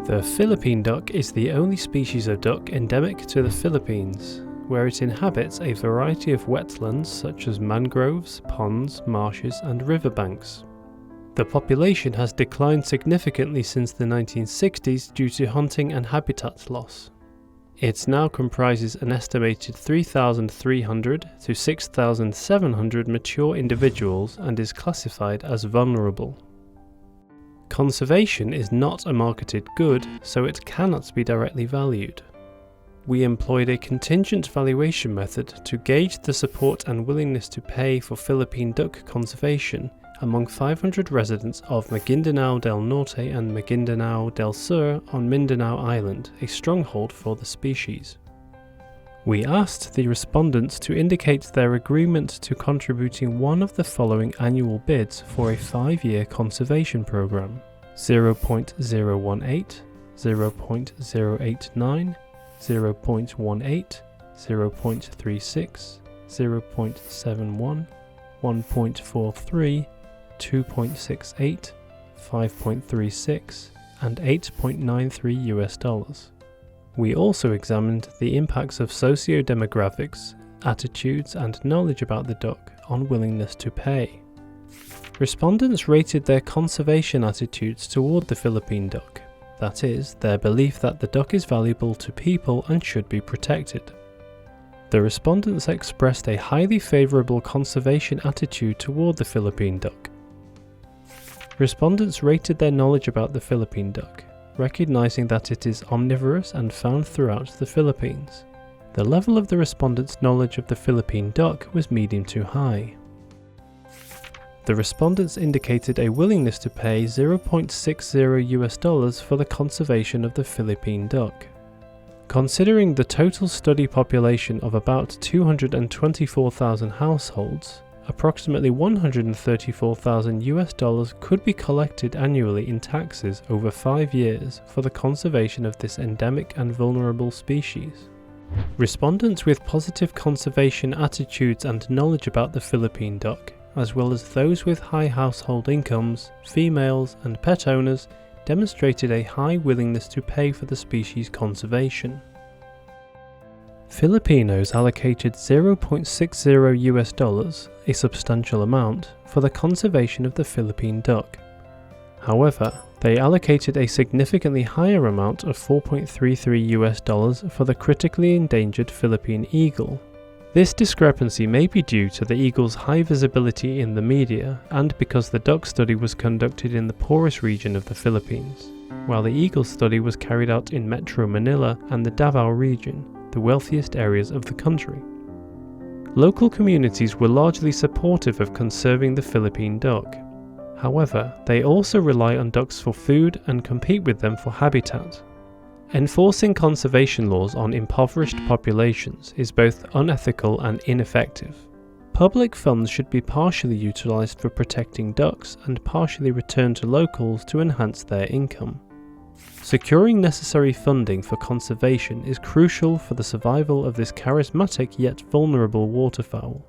The Philippine duck is the only species of duck endemic to the Philippines, where it inhabits a variety of wetlands such as mangroves, ponds, marshes and riverbanks. The population has declined significantly since the 1960s due to hunting and habitat loss. It now comprises an estimated 3,300 to 6,700 mature individuals and is classified as vulnerable. Conservation is not a marketed good, so it cannot be directly valued. We employed a contingent valuation method to gauge the support and willingness to pay for Philippine duck conservation among 500 residents of Maguindanao del Norte and Maguindanao del Sur on Mindanao Island, a stronghold for the species. We asked the respondents to indicate their agreement to contributing one of the following annual bids for a 5-year conservation program: 0.018, 0.089, 0.18, 0.36, 0.71, 1.43, 2.68, 5.36, and $8.93. We also examined the impacts of sociodemographics, attitudes and knowledge about the duck on willingness to pay. Respondents rated their conservation attitudes toward the Philippine duck, that is, their belief that the duck is valuable to people and should be protected. The respondents expressed a highly favourable conservation attitude toward the Philippine duck. Respondents rated their knowledge about the Philippine duck, recognizing that it is omnivorous and found throughout the Philippines. The level of the respondents' knowledge of the Philippine duck was medium to high. The respondents indicated a willingness to pay $0.60 for the conservation of the Philippine duck. Considering the total study population of about 224,000 households, approximately $134,000 could be collected annually in taxes over 5 years for the conservation of this endemic and vulnerable species. Respondents with positive conservation attitudes and knowledge about the Philippine duck, as well as those with high household incomes, females and pet owners, demonstrated a high willingness to pay for the species conservation. Filipinos allocated $0.60, a substantial amount, for the conservation of the Philippine duck. However, they allocated a significantly higher amount of $4.33 for the critically endangered Philippine eagle. This discrepancy may be due to the eagle's high visibility in the media and because the duck study was conducted in the poorest region of the Philippines, while the eagle study was carried out in Metro Manila and the Davao region, the wealthiest areas of the country. Local communities were largely supportive of conserving the Philippine duck. However, they also rely on ducks for food and compete with them for habitat. Enforcing conservation laws on impoverished populations is both unethical and ineffective. Public funds should be partially utilised for protecting ducks and partially returned to locals to enhance their income. Securing necessary funding for conservation is crucial for the survival of this charismatic yet vulnerable waterfowl.